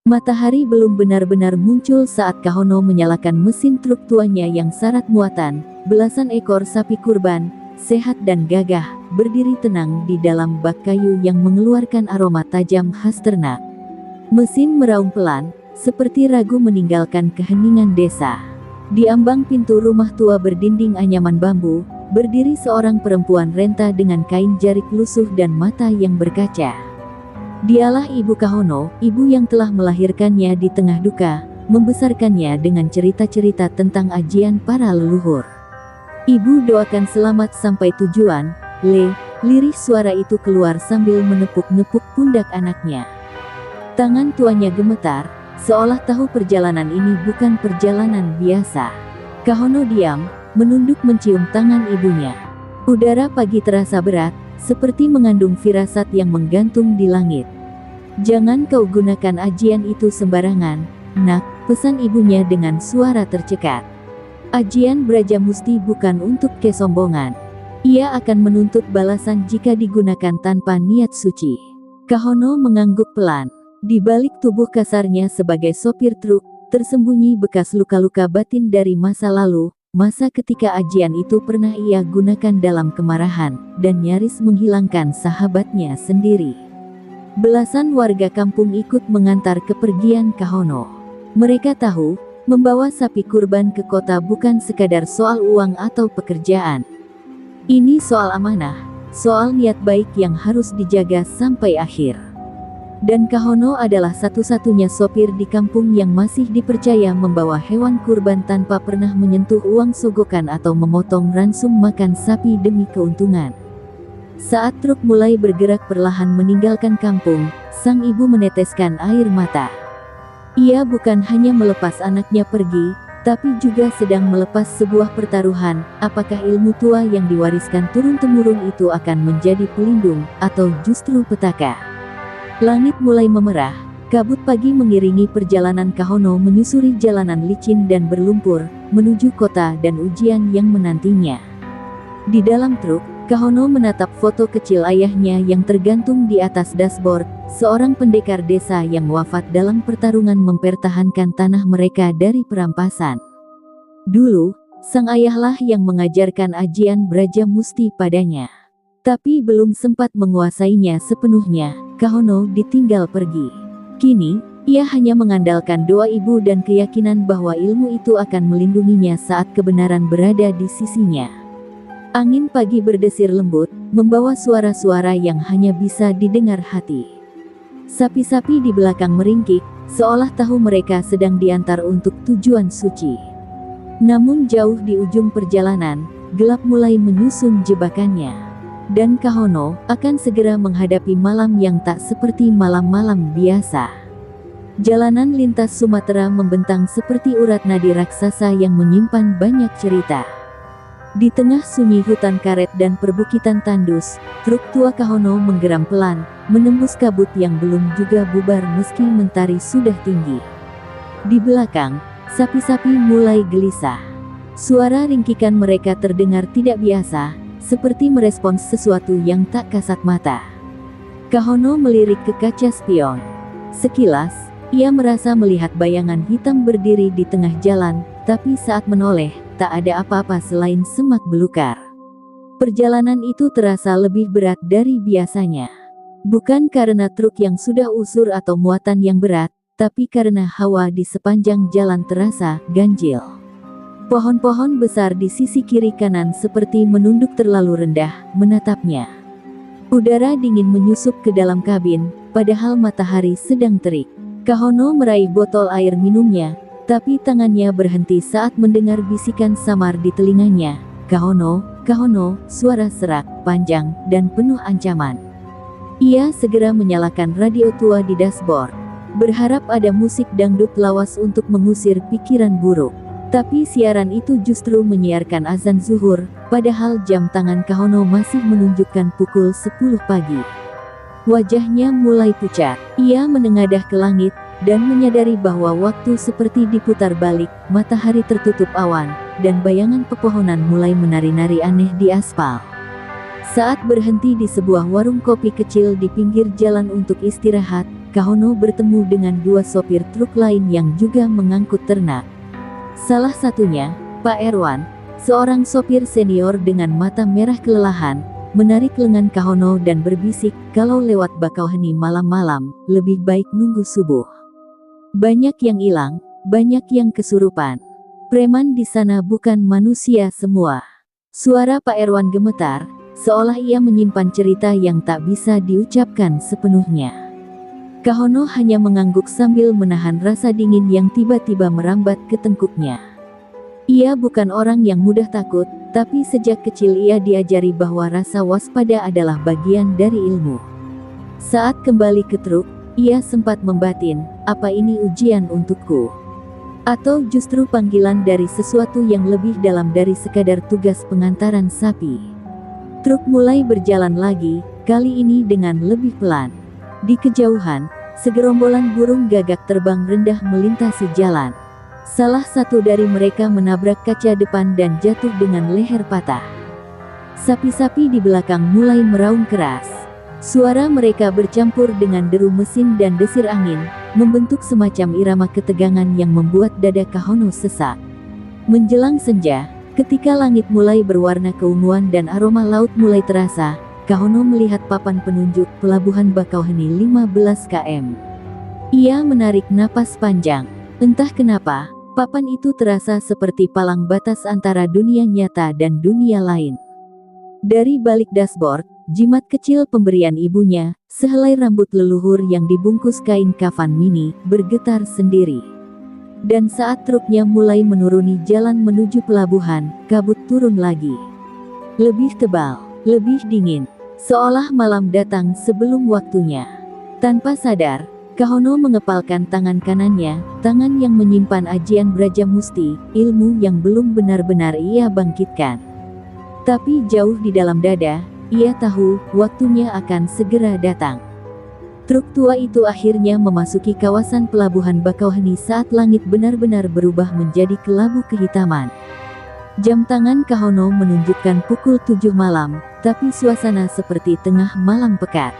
Matahari belum benar-benar muncul saat Kahono menyalakan mesin truk tuanya yang syarat muatan. Belasan ekor sapi kurban, sehat dan gagah, berdiri tenang di dalam bak kayu yang mengeluarkan aroma tajam khas ternak. Mesin meraung pelan, seperti ragu meninggalkan keheningan desa. Di ambang pintu rumah tua berdinding anyaman bambu, berdiri seorang perempuan renta dengan kain jarik lusuh dan mata yang berkaca. Dialah ibu Kahono, ibu yang telah melahirkannya di tengah duka, membesarkannya dengan cerita-cerita tentang ajian para leluhur. Ibu doakan selamat sampai tujuan, lirih suara itu keluar sambil menepuk-nepuk pundak anaknya. Tangan tuanya gemetar, seolah tahu perjalanan ini bukan perjalanan biasa. Kahono diam, menunduk mencium tangan ibunya. Udara pagi terasa berat, seperti mengandung firasat yang menggantung di langit. "Jangan kau gunakan ajian itu sembarangan, nak," pesan ibunya dengan suara tercekat. "Ajian Braja Musti bukan untuk kesombongan. Ia akan menuntut balasan jika digunakan tanpa niat suci." Kahono mengangguk pelan. Di balik tubuh kasarnya sebagai sopir truk, tersembunyi bekas luka-luka batin dari masa lalu. Masa ketika ajian itu pernah ia gunakan dalam kemarahan, dan nyaris menghilangkan sahabatnya sendiri. Belasan warga kampung ikut mengantar kepergian Kahono. Mereka tahu, membawa sapi kurban ke kota bukan sekadar soal uang atau pekerjaan. Ini soal amanah, soal niat baik yang harus dijaga sampai akhir. Dan Kahono adalah satu-satunya sopir di kampung yang masih dipercaya membawa hewan kurban tanpa pernah menyentuh uang sogokan atau memotong ransum makan sapi demi keuntungan. Saat truk mulai bergerak perlahan meninggalkan kampung, sang ibu meneteskan air mata. Ia bukan hanya melepas anaknya pergi, tapi juga sedang melepas sebuah pertaruhan. Apakah ilmu tua yang diwariskan turun-temurun itu akan menjadi pelindung, atau justru petaka? Langit mulai memerah, kabut pagi mengiringi perjalanan Kahono menyusuri jalanan licin dan berlumpur, menuju kota dan ujian yang menantinya. Di dalam truk, Kahono menatap foto kecil ayahnya yang tergantung di atas dashboard, seorang pendekar desa yang wafat dalam pertarungan mempertahankan tanah mereka dari perampasan. Dulu, sang ayahlah yang mengajarkan ajian Braja Musti padanya. Tapi belum sempat menguasainya sepenuhnya, Kahono ditinggal pergi. Kini, ia hanya mengandalkan doa ibu dan keyakinan bahwa ilmu itu akan melindunginya saat kebenaran berada di sisinya. Angin pagi berdesir lembut, membawa suara-suara yang hanya bisa didengar hati. Sapi-sapi di belakang meringkik, seolah tahu mereka sedang diantar untuk tujuan suci. Namun jauh di ujung perjalanan, gelap mulai menyusun jebakannya. Dan Kahono akan segera menghadapi malam yang tak seperti malam-malam biasa. Jalanan lintas Sumatera membentang seperti urat nadi raksasa yang menyimpan banyak cerita. Di tengah sunyi hutan karet dan perbukitan tandus, truk tua Kahono menggeram pelan, menembus kabut yang belum juga bubar meski mentari sudah tinggi. Di belakang, sapi-sapi mulai gelisah. Suara ringkikan mereka terdengar tidak biasa, seperti merespons sesuatu yang tak kasat mata. Kahono melirik ke kaca spion. Sekilas, ia merasa melihat bayangan hitam berdiri di tengah jalan, tapi saat menoleh, tak ada apa-apa selain semak belukar. Perjalanan itu terasa lebih berat dari biasanya. Bukan karena truk yang sudah usur atau muatan yang berat, tapi karena hawa di sepanjang jalan terasa ganjil. Pohon-pohon besar di sisi kiri kanan seperti menunduk terlalu rendah, menatapnya. Udara dingin menyusup ke dalam kabin, padahal matahari sedang terik. Kahono meraih botol air minumnya, tapi tangannya berhenti saat mendengar bisikan samar di telinganya. "Kahono, Kahono," suara serak, panjang, dan penuh ancaman. Ia segera menyalakan radio tua di dashboard, berharap ada musik dangdut lawas untuk mengusir pikiran buruk. Tapi siaran itu justru menyiarkan azan zuhur, padahal jam tangan Kahono masih menunjukkan pukul 10 pagi. Wajahnya mulai pucat. Ia menengadah ke langit, dan menyadari bahwa waktu seperti diputar balik, matahari tertutup awan, dan bayangan pepohonan mulai menari-nari aneh di aspal. Saat berhenti di sebuah warung kopi kecil di pinggir jalan untuk istirahat, Kahono bertemu dengan dua sopir truk lain yang juga mengangkut ternak. Salah satunya, Pak Erwan, seorang sopir senior dengan mata merah kelelahan, menarik lengan Kahono dan berbisik, kalau lewat Bakauheni malam-malam, lebih baik nunggu subuh. Banyak yang hilang, banyak yang kesurupan. Preman di sana bukan manusia semua. Suara Pak Erwan gemetar, seolah ia menyimpan cerita yang tak bisa diucapkan sepenuhnya. Kahono hanya mengangguk sambil menahan rasa dingin yang tiba-tiba merambat ke tengkuknya. Ia bukan orang yang mudah takut, tapi sejak kecil ia diajari bahwa rasa waspada adalah bagian dari ilmu. Saat kembali ke truk, ia sempat membatin, apa ini ujian untukku? Atau justru panggilan dari sesuatu yang lebih dalam dari sekadar tugas pengantaran sapi? Truk mulai berjalan lagi, kali ini dengan lebih pelan. Di kejauhan, segerombolan burung gagak terbang rendah melintasi jalan. Salah satu dari mereka menabrak kaca depan dan jatuh dengan leher patah. Sapi-sapi di belakang mulai meraung keras. Suara mereka bercampur dengan deru mesin dan desir angin, membentuk semacam irama ketegangan yang membuat dada Kahono sesak. Menjelang senja, ketika langit mulai berwarna keunguan dan aroma laut mulai terasa, Kahono melihat papan penunjuk pelabuhan Bakauheni 15 km. Ia menarik napas panjang. Entah kenapa, papan itu terasa seperti palang batas antara dunia nyata dan dunia lain. Dari balik dashboard, jimat kecil pemberian ibunya, sehelai rambut leluhur yang dibungkus kain kafan mini, bergetar sendiri. Dan saat truknya mulai menuruni jalan menuju pelabuhan, kabut turun lagi. Lebih tebal, lebih dingin, seolah malam datang sebelum waktunya. Tanpa sadar, Kahono mengepalkan tangan kanannya, tangan yang menyimpan ajian Brajamusti, ilmu yang belum benar-benar ia bangkitkan. Tapi jauh di dalam dada, ia tahu, waktunya akan segera datang. Truk tua itu akhirnya memasuki kawasan pelabuhan Bakauheni saat langit benar-benar berubah menjadi kelabu kehitaman. Jam tangan Kahono menunjukkan pukul 7 malam, tapi suasana seperti tengah malam pekat.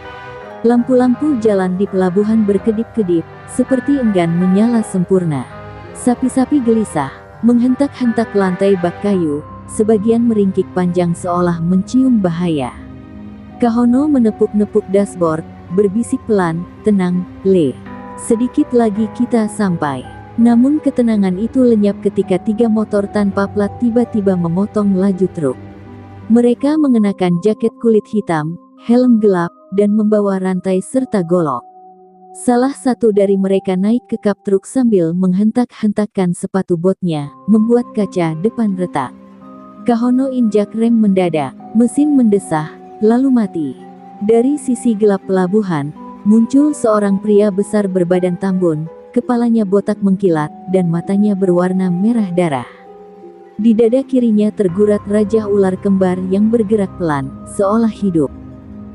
Lampu-lampu jalan di pelabuhan berkedip-kedip, seperti enggan menyala sempurna. Sapi-sapi gelisah, menghentak-hentak lantai bak kayu, sebagian meringkik panjang seolah mencium bahaya. Kahono menepuk-nepuk dashboard, berbisik pelan, tenang, Le. Sedikit lagi kita sampai. Namun ketenangan itu lenyap ketika 3 motor tanpa plat tiba-tiba memotong laju truk. Mereka mengenakan jaket kulit hitam, helm gelap, dan membawa rantai serta golok. Salah satu dari mereka naik ke kap truk sambil menghentak-hentakkan sepatu botnya, membuat kaca depan retak. Kahono injak rem mendadak, mesin mendesah, lalu mati. Dari sisi gelap pelabuhan, muncul seorang pria besar berbadan tambun, kepalanya botak mengkilat, dan matanya berwarna merah darah. Di dada kirinya tergurat rajah ular kembar yang bergerak pelan, seolah hidup.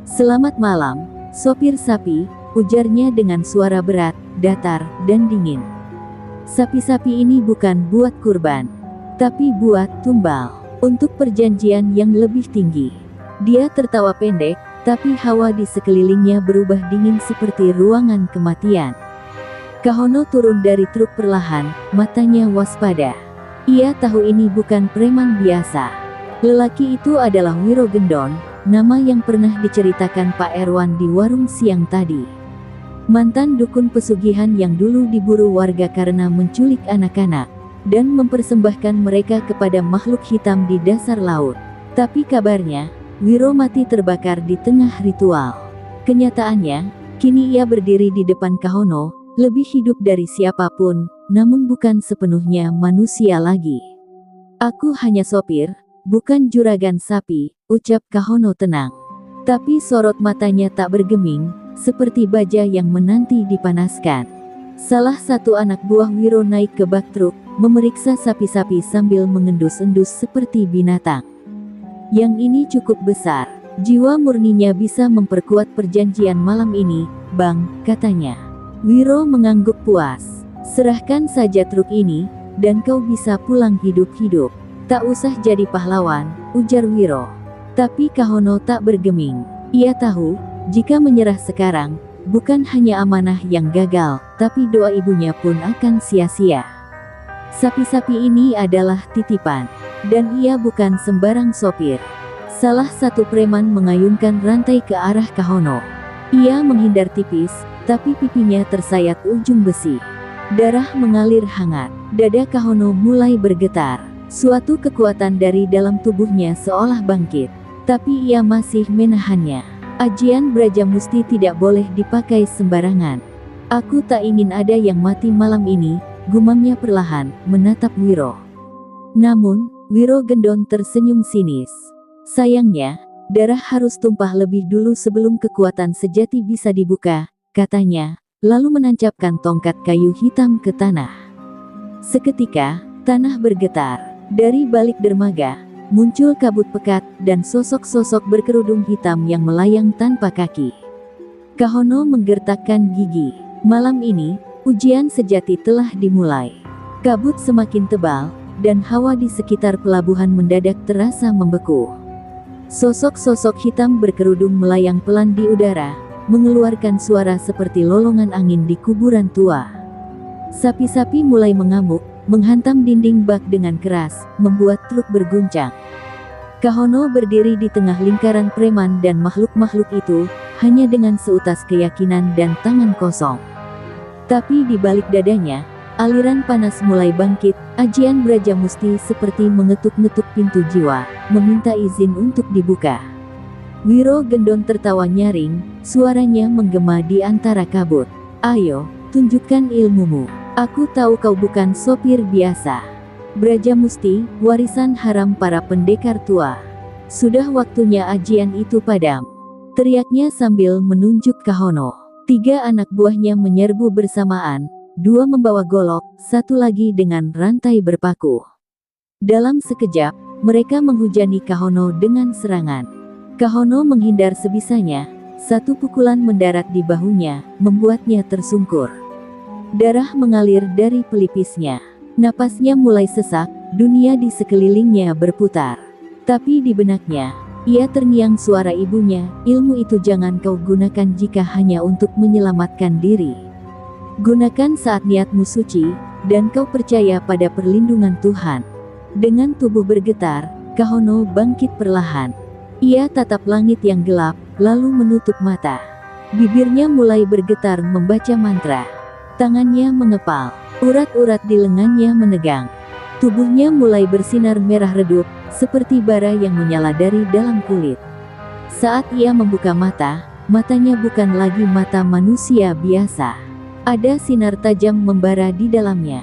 Selamat malam, sopir sapi, ujarnya dengan suara berat, datar, dan dingin. Sapi-sapi ini bukan buat kurban, tapi buat tumbal, untuk perjanjian yang lebih tinggi. Dia tertawa pendek, tapi hawa di sekelilingnya berubah dingin seperti ruangan kematian. Kahono turun dari truk perlahan, matanya waspada. Ia tahu ini bukan preman biasa. Lelaki itu adalah Wiro Gendon, nama yang pernah diceritakan Pak Erwan di warung siang tadi. Mantan dukun pesugihan yang dulu diburu warga karena menculik anak-anak, dan mempersembahkan mereka kepada makhluk hitam di dasar laut. Tapi kabarnya, Wiro mati terbakar di tengah ritual. Kenyataannya, kini ia berdiri di depan Kahono, lebih hidup dari siapapun, namun bukan sepenuhnya manusia lagi. Aku hanya sopir, bukan juragan sapi, ucap Kahono tenang. Tapi sorot matanya tak bergeming, seperti baja yang menanti dipanaskan. Salah satu anak buah Wiro naik ke bak truk, memeriksa sapi-sapi sambil mengendus-endus seperti binatang. Yang ini cukup besar, jiwa murninya bisa memperkuat perjanjian malam ini, Bang, katanya. Wiro mengangguk puas. Serahkan saja truk ini, dan kau bisa pulang hidup-hidup. Tak usah jadi pahlawan, ujar Wiro. Tapi Kahono tak bergeming. Ia tahu, jika menyerah sekarang, bukan hanya amanah yang gagal, tapi doa ibunya pun akan sia-sia. Sapi-sapi ini adalah titipan, dan ia bukan sembarang sopir. Salah satu preman mengayunkan rantai ke arah Kahono. Ia menghindar tipis, tapi pipinya tersayat ujung besi. Darah mengalir hangat, dada Kahono mulai bergetar. Suatu kekuatan dari dalam tubuhnya seolah bangkit, tapi ia masih menahannya. Ajian Brajamusti tidak boleh dipakai sembarangan. Aku tak ingin ada yang mati malam ini, gumamnya perlahan, menatap Wiro. Namun, Wiro Gendon tersenyum sinis. Sayangnya, darah harus tumpah lebih dulu sebelum kekuatan sejati bisa dibuka, katanya, lalu menancapkan tongkat kayu hitam ke tanah. Seketika, tanah bergetar. Dari balik dermaga, muncul kabut pekat dan sosok-sosok berkerudung hitam yang melayang tanpa kaki. Kahono menggertakkan gigi. Malam ini, ujian sejati telah dimulai. Kabut semakin tebal, dan hawa di sekitar pelabuhan mendadak terasa membeku. Sosok-sosok hitam berkerudung melayang pelan di udara, mengeluarkan suara seperti lolongan angin di kuburan tua. Sapi-sapi mulai mengamuk, menghantam dinding bak dengan keras, membuat truk berguncang. Kahono berdiri di tengah lingkaran preman dan makhluk-makhluk itu, hanya dengan seutas keyakinan dan tangan kosong. Tapi di balik dadanya, aliran panas mulai bangkit. Ajian Brajamusti seperti mengetuk-ngetuk pintu jiwa, meminta izin untuk dibuka. Wiro Gendon tertawa nyaring, suaranya menggema di antara kabut. Ayo, tunjukkan ilmumu. Aku tahu kau bukan sopir biasa. Brajamusti, warisan haram para pendekar tua. Sudah waktunya ajian itu padam, teriaknya sambil menunjuk Kahono. 3 anak buahnya menyerbu bersamaan, 2 membawa golok, 1 lagi dengan rantai berpaku. Dalam sekejap, mereka menghujani Kahono dengan serangan. Kahono menghindar sebisanya, 1 pukulan mendarat di bahunya, membuatnya tersungkur. Darah mengalir dari pelipisnya. Napasnya mulai sesak, dunia di sekelilingnya berputar. Tapi di benaknya, ia terngiang suara ibunya, ilmu itu jangan kau gunakan jika hanya untuk menyelamatkan diri. Gunakan saat niatmu suci, dan kau percaya pada perlindungan Tuhan. Dengan tubuh bergetar, Kahono bangkit perlahan. Ia tatap langit yang gelap, lalu menutup mata. Bibirnya mulai bergetar membaca mantra. Tangannya mengepal, urat-urat di lengannya menegang. Tubuhnya mulai bersinar merah redup, seperti bara yang menyala dari dalam kulit. Saat ia membuka mata, matanya bukan lagi mata manusia biasa. Ada sinar tajam membara di dalamnya.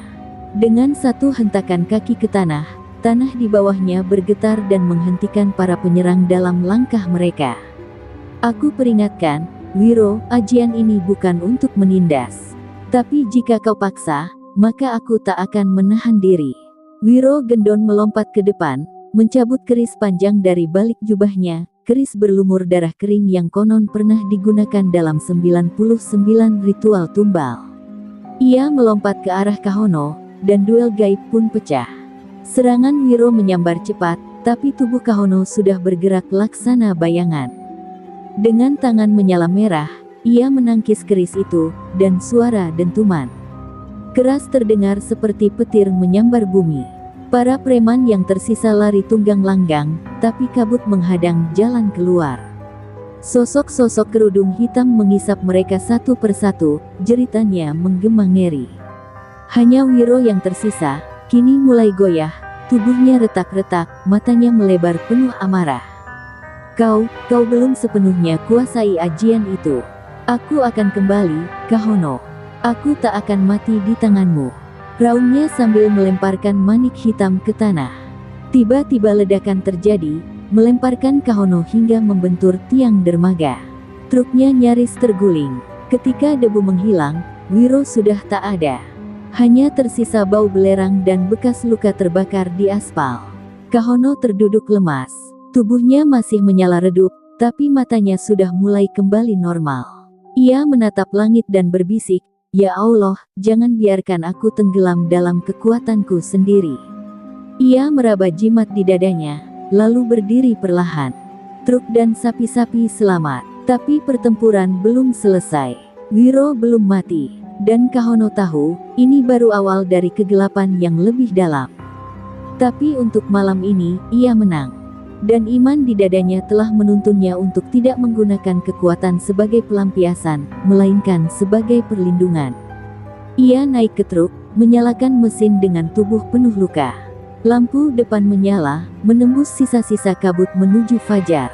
Dengan satu hentakan kaki ke tanah, tanah di bawahnya bergetar dan menghentikan para penyerang dalam langkah mereka. Aku peringatkan, Wiro, ajian ini bukan untuk menindas. Tapi jika kau paksa, maka aku tak akan menahan diri. Wiro Gendon melompat ke depan, mencabut keris panjang dari balik jubahnya, keris berlumur darah kering yang konon pernah digunakan dalam 99 ritual tumbal. Ia melompat ke arah Kahono, dan duel gaib pun pecah. Serangan Wiro menyambar cepat, tapi tubuh Kahono sudah bergerak laksana bayangan. Dengan tangan menyala merah, ia menangkis keris itu, dan suara dentuman keras terdengar seperti petir menyambar bumi. Para preman yang tersisa lari tunggang langgang, tapi kabut menghadang jalan keluar. Sosok-sosok kerudung hitam mengisap mereka satu persatu, jeritannya menggema ngeri. Hanya Wiro yang tersisa, kini mulai goyah, tubuhnya retak-retak, matanya melebar penuh amarah. Kau belum sepenuhnya kuasai ajian itu. Aku akan kembali, Kahono. Aku tak akan mati di tanganmu. Raungnya sambil melemparkan manik hitam ke tanah. Tiba-tiba ledakan terjadi, melemparkan Kahono hingga membentur tiang dermaga. Truknya nyaris terguling. Ketika debu menghilang, Wiro sudah tak ada. Hanya tersisa bau belerang dan bekas luka terbakar di aspal. Kahono terduduk lemas. Tubuhnya masih menyala redup, tapi matanya sudah mulai kembali normal. Ia menatap langit dan berbisik, "Ya Allah, jangan biarkan aku tenggelam dalam kekuatanku sendiri." Ia meraba jimat di dadanya, lalu berdiri perlahan. Truk dan sapi-sapi selamat, tapi pertempuran belum selesai. Wiro belum mati, dan Kahono tahu, ini baru awal dari kegelapan yang lebih dalam. Tapi untuk malam ini, ia menang. Dan iman di dadanya telah menuntunnya untuk tidak menggunakan kekuatan sebagai pelampiasan, melainkan sebagai perlindungan. Ia naik ke truk, menyalakan mesin dengan tubuh penuh luka. Lampu depan menyala, menembus sisa-sisa kabut menuju fajar.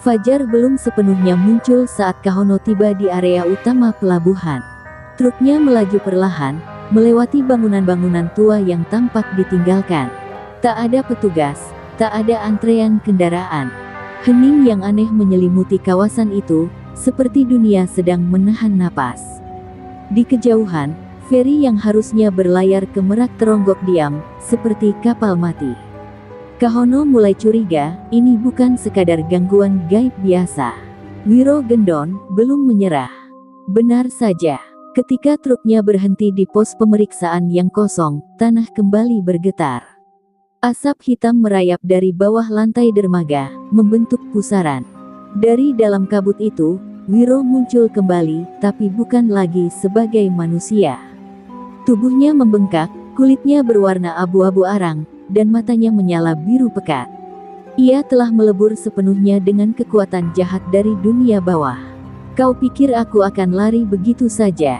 Fajar belum sepenuhnya muncul saat Kahono tiba di area utama pelabuhan. Truknya melaju perlahan, melewati bangunan-bangunan tua yang tampak ditinggalkan. Tak ada petugas, tak ada antrean kendaraan. Hening yang aneh menyelimuti kawasan itu, seperti dunia sedang menahan napas. Di kejauhan, feri yang harusnya berlayar ke Merak teronggok diam, seperti kapal mati. Kahono mulai curiga, ini bukan sekadar gangguan gaib biasa. Wiro Gendon belum menyerah. Benar saja, ketika truknya berhenti di pos pemeriksaan yang kosong, tanah kembali bergetar. Asap hitam merayap dari bawah lantai dermaga, membentuk pusaran. Dari dalam kabut itu, Wiro muncul kembali, tapi bukan lagi sebagai manusia. Tubuhnya membengkak, kulitnya berwarna abu-abu arang, dan matanya menyala biru pekat. Ia telah melebur sepenuhnya dengan kekuatan jahat dari dunia bawah. "Kau pikir aku akan lari begitu saja?"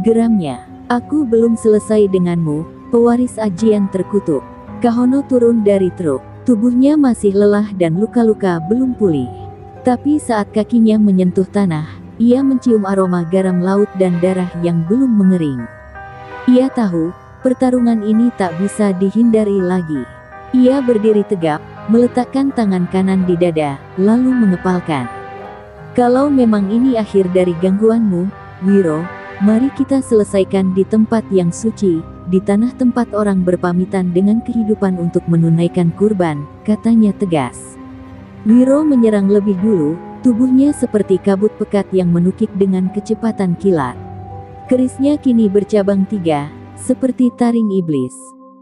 geramnya. "Aku belum selesai denganmu, pewaris ajian terkutuk." Kahono turun dari truk. Tubuhnya masih lelah dan luka-luka belum pulih. Tapi saat kakinya menyentuh tanah, ia mencium aroma garam laut dan darah yang belum mengering. Ia tahu, pertarungan ini tak bisa dihindari lagi. Ia berdiri tegap, meletakkan tangan kanan di dada, lalu mengepalkan. "Kalau memang ini akhir dari gangguanmu, Wiro, mari kita selesaikan di tempat yang suci, di tanah tempat orang berpamitan dengan kehidupan untuk menunaikan kurban," katanya tegas. Wiro menyerang lebih dulu, tubuhnya seperti kabut pekat yang menukik dengan kecepatan kilat. Kerisnya kini bercabang tiga, seperti taring iblis.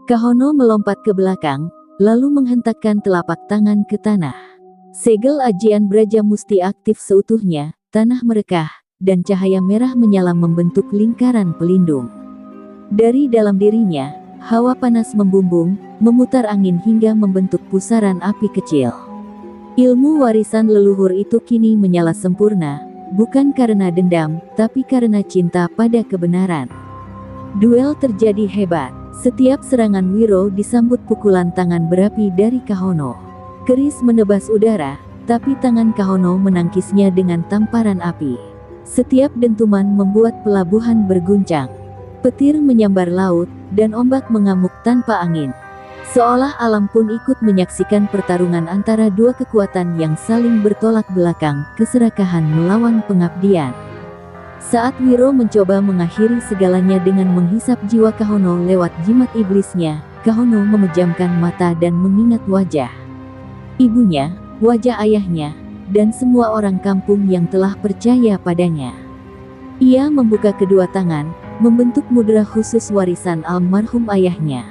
Kahono melompat ke belakang, lalu menghentakkan telapak tangan ke tanah. Segel ajian Braja Musti aktif seutuhnya, tanah merekah, dan cahaya merah menyala membentuk lingkaran pelindung. Dari dalam dirinya, hawa panas membumbung, memutar angin hingga membentuk pusaran api kecil. Ilmu warisan leluhur itu kini menyala sempurna, bukan karena dendam, tapi karena cinta pada kebenaran. Duel terjadi hebat. Setiap serangan Wiro disambut pukulan tangan berapi dari Kahono. Keris menebas udara, tapi tangan Kahono menangkisnya dengan tamparan api. Setiap dentuman membuat pelabuhan berguncang. Petir menyambar laut, dan ombak mengamuk tanpa angin. Seolah alam pun ikut menyaksikan pertarungan antara dua kekuatan yang saling bertolak belakang, keserakahan melawan pengabdian. Saat Wiro mencoba mengakhiri segalanya dengan menghisap jiwa Kahono lewat jimat iblisnya, Kahono memejamkan mata dan mengingat wajah ibunya, wajah ayahnya, dan semua orang kampung yang telah percaya padanya. Ia membuka kedua tangan, membentuk mudra khusus warisan almarhum ayahnya.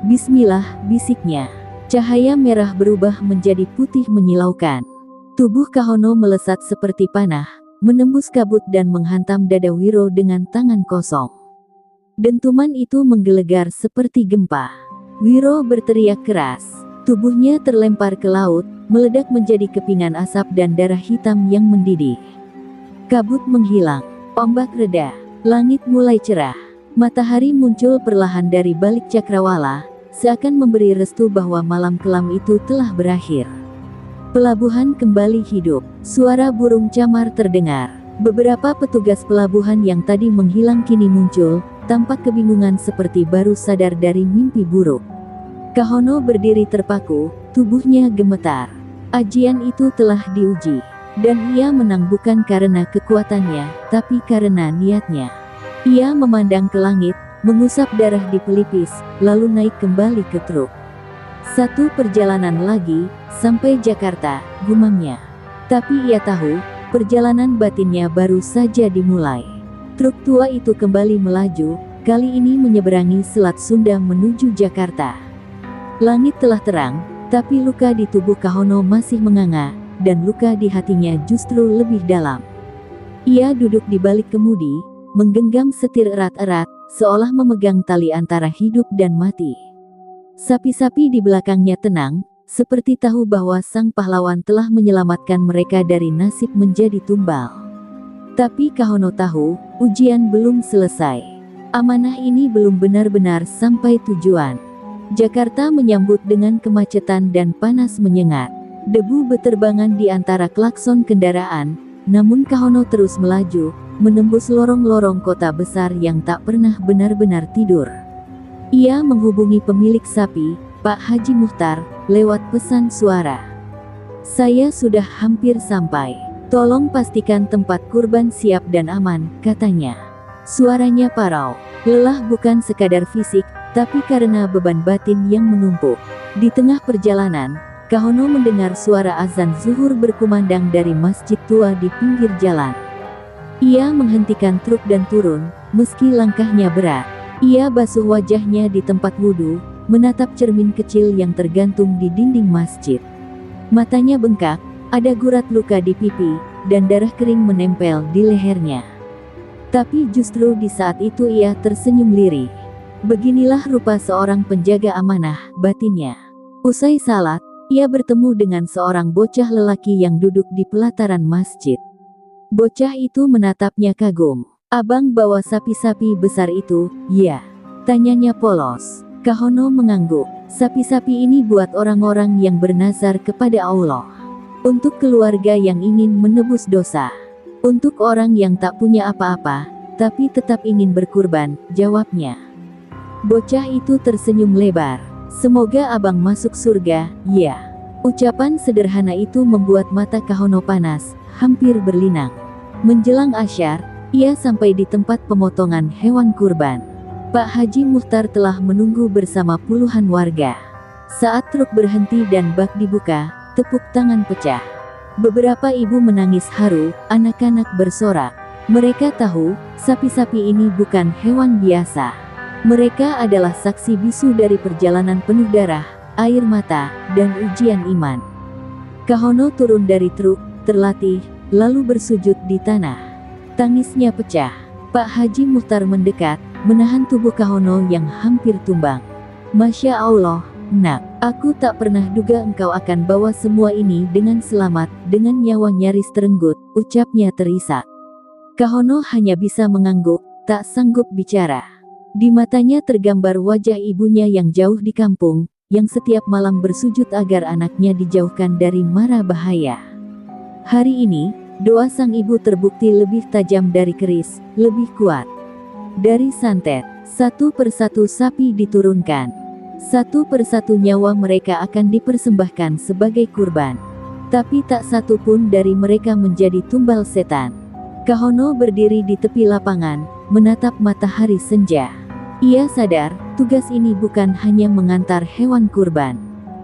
"Bismillah," bisiknya. Cahaya merah berubah menjadi putih menyilaukan. Tubuh Kahono melesat seperti panah, menembus kabut dan menghantam dada Wiro dengan tangan kosong. Dentuman itu menggelegar seperti gempa. Wiro berteriak keras. Tubuhnya terlempar ke laut, meledak menjadi kepingan asap dan darah hitam yang mendidih. Kabut menghilang, ombak reda. Langit mulai cerah. Matahari muncul perlahan dari balik cakrawala, seakan memberi restu bahwa malam kelam itu telah berakhir. Pelabuhan kembali hidup. Suara burung camar terdengar. Beberapa petugas pelabuhan yang tadi menghilang kini muncul, tampak kebingungan seperti baru sadar dari mimpi buruk. Kahono berdiri terpaku, tubuhnya gemetar. Ajian itu telah diuji. Dan ia menang bukan karena kekuatannya, tapi karena niatnya. Ia memandang ke langit, mengusap darah di pelipis, lalu naik kembali ke truk. "Satu perjalanan lagi, sampai Jakarta," gumamnya. Tapi ia tahu, perjalanan batinnya baru saja dimulai. Truk tua itu kembali melaju, kali ini menyeberangi Selat Sunda menuju Jakarta. Langit telah terang, tapi luka di tubuh Kahono masih menganga, dan luka di hatinya justru lebih dalam. Ia duduk di balik kemudi, menggenggam setir erat-erat, seolah memegang tali antara hidup dan mati. Sapi-sapi di belakangnya tenang, seperti tahu bahwa sang pahlawan telah menyelamatkan mereka dari nasib menjadi tumbal. Tapi Kahono tahu, ujian belum selesai. Amanah ini belum benar-benar sampai tujuan. Jakarta menyambut dengan kemacetan dan panas menyengat. Debu beterbangan di antara klakson kendaraan, namun Kahono terus melaju, menembus lorong-lorong kota besar yang tak pernah benar-benar tidur. Ia menghubungi pemilik sapi, Pak Haji Muhtar, lewat pesan suara. "Saya sudah hampir sampai. Tolong pastikan tempat kurban siap dan aman," katanya. Suaranya parau. Lelah bukan sekadar fisik, tapi karena beban batin yang menumpuk. Di tengah perjalanan, Kahono mendengar suara azan zuhur berkumandang dari masjid tua di pinggir jalan. Ia menghentikan truk dan turun, meski langkahnya berat. Ia basuh wajahnya di tempat wudhu, menatap cermin kecil yang tergantung di dinding masjid. Matanya bengkak, ada gurat luka di pipi, dan darah kering menempel di lehernya. Tapi justru di saat itu ia tersenyum lirih. Beginilah rupa seorang penjaga amanah, batinnya. Usai salat, ia bertemu dengan seorang bocah lelaki yang duduk di pelataran masjid. Bocah itu menatapnya kagum. "Abang bawa sapi-sapi besar itu, ya?" tanyanya polos. Kahono mengangguk. "Sapi-sapi ini buat orang-orang yang bernazar kepada Allah. Untuk keluarga yang ingin menebus dosa. Untuk orang yang tak punya apa-apa, tapi tetap ingin berkurban," jawabnya. Bocah itu tersenyum lebar. "Semoga abang masuk surga, ya." Ucapan sederhana itu membuat mata Kahono panas, hampir berlinang. Menjelang asyar, ia sampai di tempat pemotongan hewan kurban. Pak Haji Muhtar telah menunggu bersama puluhan warga. Saat truk berhenti dan bak dibuka, tepuk tangan pecah. Beberapa ibu menangis haru, anak-anak bersorak. Mereka tahu, sapi-sapi ini bukan hewan biasa. Mereka adalah saksi bisu dari perjalanan penuh darah, air mata, dan ujian iman. Kahono turun dari truk, terlatih, lalu bersujud di tanah. Tangisnya pecah. Pak Haji Muhtar mendekat, menahan tubuh Kahono yang hampir tumbang. "Masya Allah, Nak, aku tak pernah duga engkau akan bawa semua ini dengan selamat." Dengan nyawa nyaris terenggut, ucapnya terisak. Kahono hanya bisa mengangguk, tak sanggup bicara. Di matanya tergambar wajah ibunya yang jauh di kampung, yang setiap malam bersujud agar anaknya dijauhkan dari mara bahaya. Hari ini, doa sang ibu terbukti lebih tajam dari keris, lebih kuat. Dari santet, satu persatu sapi diturunkan. Satu persatu nyawa mereka akan dipersembahkan sebagai kurban. Tapi tak satu pun dari mereka menjadi tumbal setan. Kahono berdiri di tepi lapangan, menatap matahari senja. Ia sadar, tugas ini bukan hanya mengantar hewan kurban,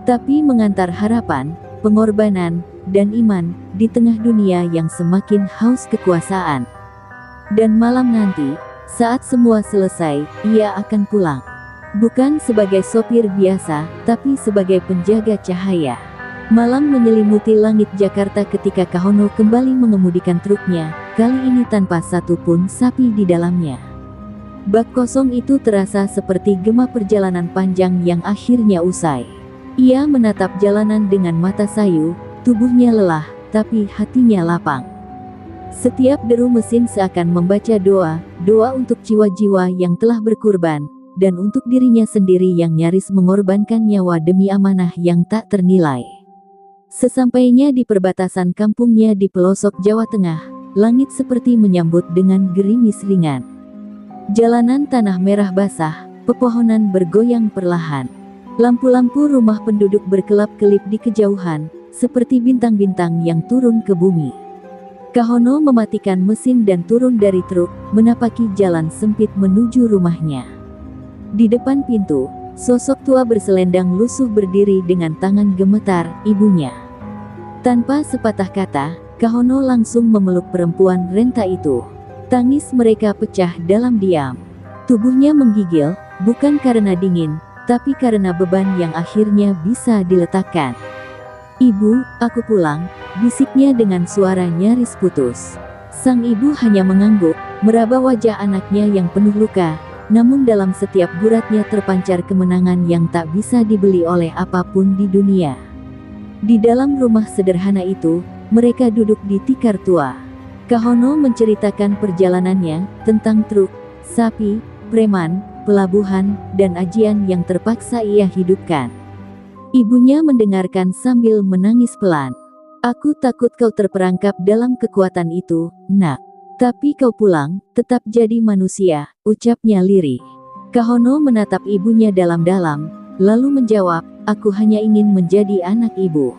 tapi mengantar harapan, pengorbanan, dan iman, di tengah dunia yang semakin haus kekuasaan. Dan malam nanti, saat semua selesai, ia akan pulang. Bukan sebagai sopir biasa, tapi sebagai penjaga cahaya. Malam menyelimuti langit Jakarta ketika Kahono kembali mengemudikan truknya, kali ini tanpa satu pun sapi di dalamnya. Bak kosong itu terasa seperti gema perjalanan panjang yang akhirnya usai. Ia menatap jalanan dengan mata sayu, tubuhnya lelah, tapi hatinya lapang. Setiap deru mesin seakan membaca doa untuk jiwa-jiwa yang telah berkurban, dan untuk dirinya sendiri yang nyaris mengorbankan nyawa demi amanah yang tak ternilai. Sesampainya di perbatasan kampungnya di pelosok Jawa Tengah, langit seperti menyambut dengan gerimis ringan. Jalanan tanah merah basah, pepohonan bergoyang perlahan. Lampu-lampu rumah penduduk berkelap-kelip di kejauhan, seperti bintang-bintang yang turun ke bumi. Kahono mematikan mesin dan turun dari truk, menapaki jalan sempit menuju rumahnya. Di depan pintu, sosok tua berselendang lusuh berdiri dengan tangan gemetar, ibunya. Tanpa sepatah kata, Kahono langsung memeluk perempuan renta itu. Tangis mereka pecah dalam diam. Tubuhnya menggigil, bukan karena dingin, tapi karena beban yang akhirnya bisa diletakkan. "Ibu, aku pulang," bisiknya dengan suara nyaris putus. Sang ibu hanya mengangguk, meraba wajah anaknya yang penuh luka, namun dalam setiap guratnya terpancar kemenangan yang tak bisa dibeli oleh apapun di dunia. Di dalam rumah sederhana itu, mereka duduk di tikar tua. Kahono menceritakan perjalanannya, tentang truk, sapi, preman, pelabuhan, dan ajian yang terpaksa ia hidupkan. Ibunya mendengarkan sambil menangis pelan. "Aku takut kau terperangkap dalam kekuatan itu, nak. Tapi kau pulang, tetap jadi manusia," ucapnya lirih. Kahono menatap ibunya dalam-dalam, lalu menjawab, "Aku hanya ingin menjadi anak ibu.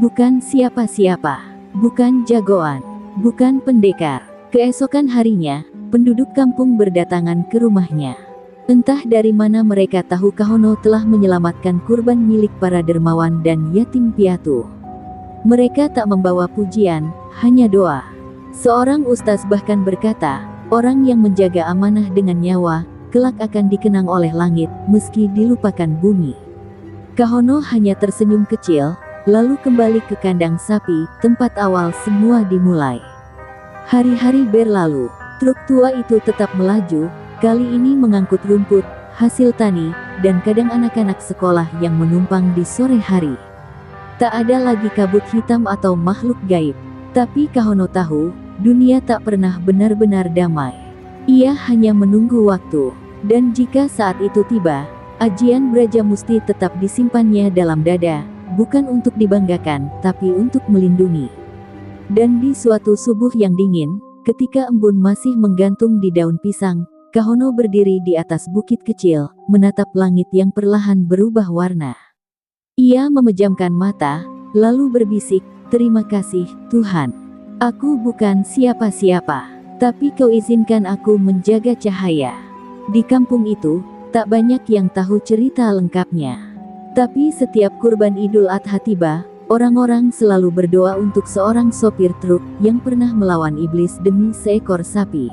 Bukan siapa-siapa. Bukan jagoan. Bukan pendekar." Keesokan harinya, penduduk kampung berdatangan ke rumahnya. Entah dari mana mereka tahu Kahono telah menyelamatkan kurban milik para dermawan dan yatim piatu. Mereka tak membawa pujian, hanya doa. Seorang ustaz bahkan berkata, orang yang menjaga amanah dengan nyawa, kelak akan dikenang oleh langit, meski dilupakan bumi. Kahono hanya tersenyum kecil, lalu kembali ke kandang sapi, tempat awal semua dimulai. Hari-hari berlalu, truk tua itu tetap melaju, kali ini mengangkut rumput, hasil tani, dan kadang anak-anak sekolah yang menumpang di sore hari. Tak ada lagi kabut hitam atau makhluk gaib. Tapi Kahono tahu, dunia tak pernah benar-benar damai. Ia hanya menunggu waktu. Dan jika saat itu tiba, ajian Brajamusti tetap disimpannya dalam dada, bukan untuk dibanggakan, tapi untuk melindungi. Dan di suatu subuh yang dingin, ketika embun masih menggantung di daun pisang, Kahono berdiri di atas bukit kecil, menatap langit yang perlahan berubah warna. Ia memejamkan mata, lalu berbisik, "Terima kasih, Tuhan. Aku bukan siapa-siapa, tapi Kau izinkan aku menjaga cahaya." Di kampung itu, tak banyak yang tahu cerita lengkapnya. Tapi setiap kurban Idul Adha tiba, orang-orang selalu berdoa untuk seorang sopir truk yang pernah melawan iblis demi seekor sapi.